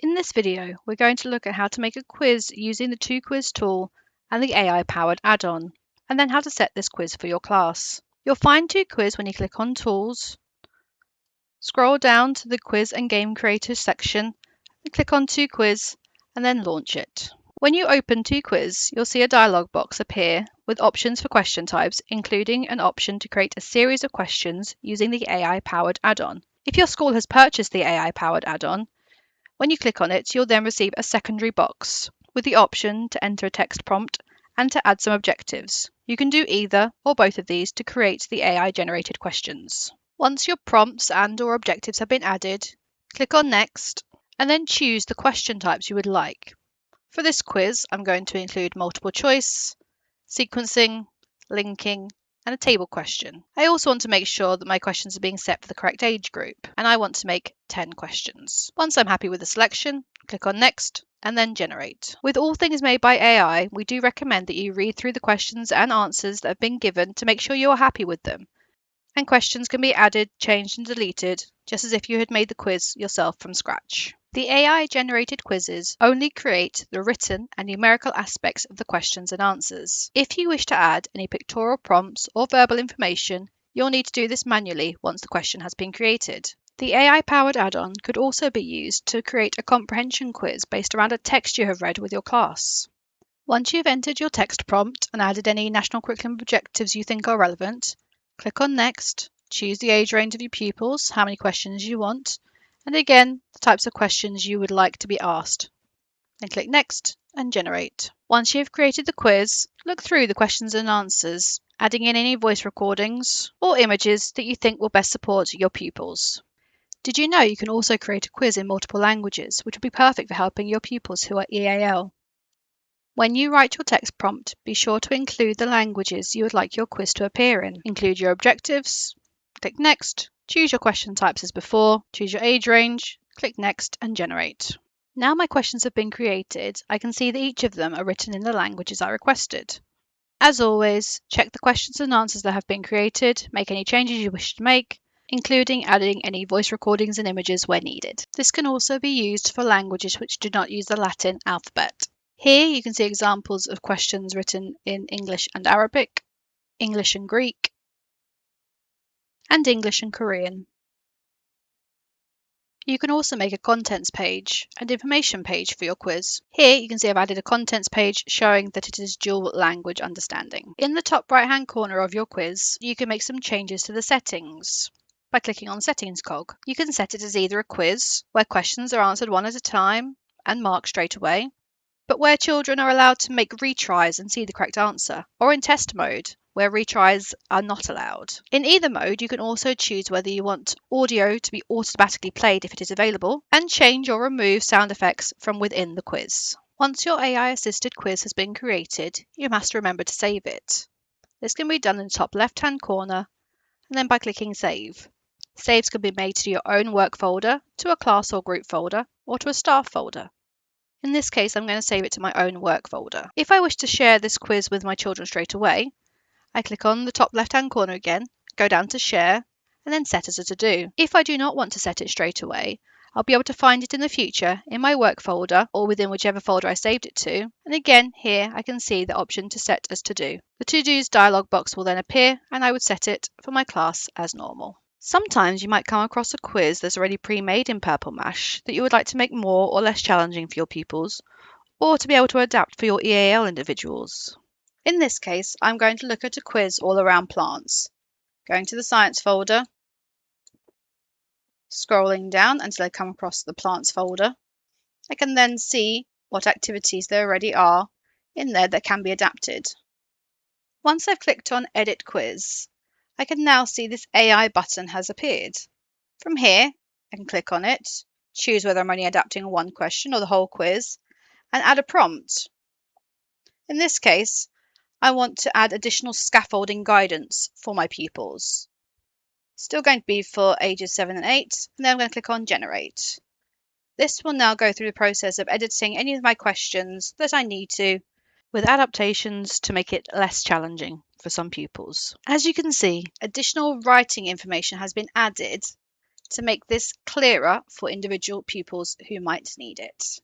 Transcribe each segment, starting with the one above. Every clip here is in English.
In this video, we're going to look at how to make a quiz using the TwoQuiz tool and the AI-powered add-on, and then how to set this quiz for your class. You'll find TwoQuiz when you click on Tools, scroll down to the Quiz and Game Creators section, and click on TwoQuiz, and then launch it. When you open TwoQuiz, you'll see a dialog box appear with options for question types, including an option to create a series of questions using the AI-powered add-on. If your school has purchased the AI-powered add-on, when you click on it, you'll then receive a secondary box with the option to enter a text prompt and to add some objectives. You can do either or both of these to create the AI-generated questions. Once your prompts and/or objectives have been added, click on Next and then choose the question types you would like. For this quiz, I'm going to include multiple choice, sequencing, linking, and a table question. I also want to make sure that my questions are being set for the correct age group, and I want to make 10 questions. Once I'm happy with the selection, click on Next and then Generate. With all things made by AI, we do recommend that you read through the questions and answers that have been given to make sure you're happy with them. And questions can be added, changed, and deleted, just as if you had made the quiz yourself from scratch. The AI-generated quizzes only create the written and numerical aspects of the questions and answers. If you wish to add any pictorial prompts or verbal information, you'll need to do this manually once the question has been created. The AI-powered add-on could also be used to create a comprehension quiz based around a text you have read with your class. Once you've entered your text prompt and added any national curriculum objectives you think are relevant, click on Next, choose the age range of your pupils, how many questions you want, and again, the types of questions you would like to be asked. Then click Next and Generate. Once you've created the quiz, look through the questions and answers, adding in any voice recordings or images that you think will best support your pupils. Did you know you can also create a quiz in multiple languages, which would be perfect for helping your pupils who are EAL? When you write your text prompt, be sure to include the languages you would like your quiz to appear in. Include your objectives, click Next, choose your question types as before, choose your age range, click Next and Generate. Now my questions have been created, I can see that each of them are written in the languages I requested. As always, check the questions and answers that have been created, make any changes you wish to make, including adding any voice recordings and images where needed. This can also be used for languages which do not use the Latin alphabet. Here you can see examples of questions written in English and Arabic, English and Greek, and English and Korean. You can also make a contents page and information page for your quiz. Here you can see I've added a contents page showing that it is dual language understanding. In the top right hand corner of your quiz, you can make some changes to the settings by clicking on Settings cog. You can set it as either a quiz, where questions are answered one at a time and marked straight away, but where children are allowed to make retries and see the correct answer, or in test mode, where retries are not allowed. In either mode, you can also choose whether you want audio to be automatically played if it is available, and change or remove sound effects from within the quiz. Once your AI-assisted quiz has been created, you must remember to save it. This can be done in the top left-hand corner, and then by clicking Save. Saves can be made to your own work folder, to a class or group folder, or to a staff folder. In this case, I'm going to save it to my own work folder. If I wish to share this quiz with my children straight away, I click on the top left-hand corner again, go down to Share, and then Set as a to-do. If I do not want to set it straight away, I'll be able to find it in the future in my work folder or within whichever folder I saved it to. And again, here I can see the option to set as to-do. The to-dos dialog box will then appear, and I would set it for my class as normal. Sometimes you might come across a quiz that's already pre-made in Purple Mash that you would like to make more or less challenging for your pupils, or to be able to adapt for your EAL individuals. In this case, I'm going to look at a quiz all around plants. Going to the Science folder, scrolling down until I come across the Plants folder. I can then see what activities there already are in there that can be adapted. Once I've clicked on Edit Quiz, I can now see this AI button has appeared. From here, I can click on it, choose whether I'm only adapting one question or the whole quiz, and add a prompt. In this case, I want to add additional scaffolding guidance for my pupils. Still going to be for ages 7 and 8, and then I'm going to click on Generate. This will now go through the process of editing any of my questions that I need to, with adaptations to make it less challenging for some pupils. As you can see, additional writing information has been added to make this clearer for individual pupils who might need it.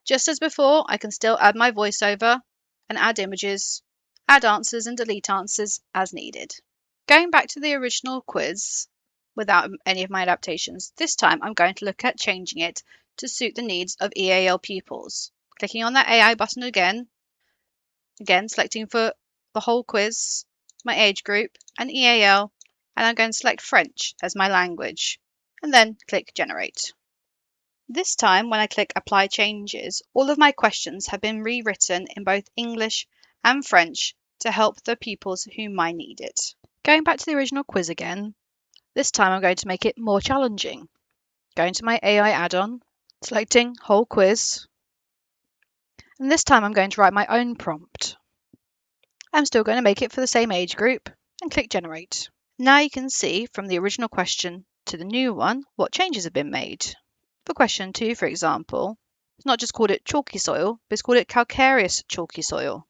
Just as before, I can still add my voiceover and add images, add answers and delete answers as needed. Going back to the original quiz without any of my adaptations, this time I'm going to look at changing it to suit the needs of EAL pupils. Clicking on that AI button again selecting for the whole quiz, my age group and EAL, and I'm going to select French as my language and then click Generate. This time when I click Apply Changes, all of my questions have been rewritten in both English and French to help the pupils who might need it. Going back to the original quiz again, this time I'm going to make it more challenging. Going to my AI add-on, selecting Whole Quiz, and this time I'm going to write my own prompt. I'm still going to make it for the same age group and click Generate. Now you can see from the original question to the new one what changes have been made. For question 2, for example, it's not just called it chalky soil, but it's called it calcareous chalky soil.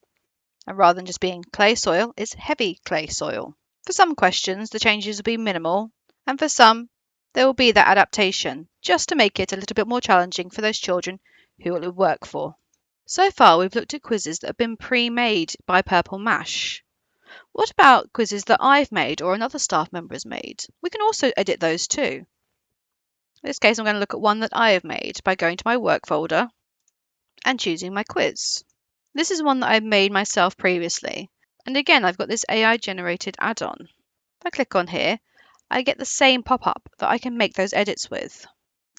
And rather than just being clay soil, it's heavy clay soil. For some questions, the changes will be minimal, and for some, there will be that adaptation, just to make it a little bit more challenging for those children who it will work for. So far, we've looked at quizzes that have been pre-made by Purple Mash. What about quizzes that I've made or another staff member has made? We can also edit those too. In this case, I'm going to look at one that I have made by going to my work folder and choosing my quiz. This is one that I've made myself previously. And again, I've got this AI generated add-on. If I click on here, I get the same pop-up that I can make those edits with.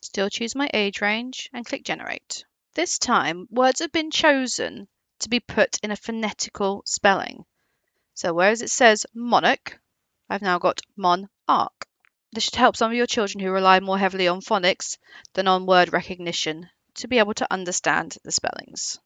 Still choose my age range and click Generate. This time, words have been chosen to be put in a phonetical spelling. So whereas it says monarch, I've now got mon-arch. This should help some of your children who rely more heavily on phonics than on word recognition to be able to understand the spellings.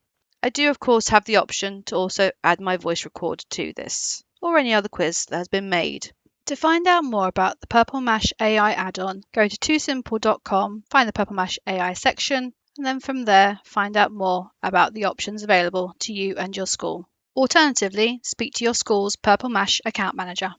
I do of course have the option to also add my voice record to this, or any other quiz that has been made. To find out more about the Purple Mash AI add-on, go to toosimple.com, find the Purple Mash AI section, and then from there find out more about the options available to you and your school. Alternatively, speak to your school's Purple Mash account manager.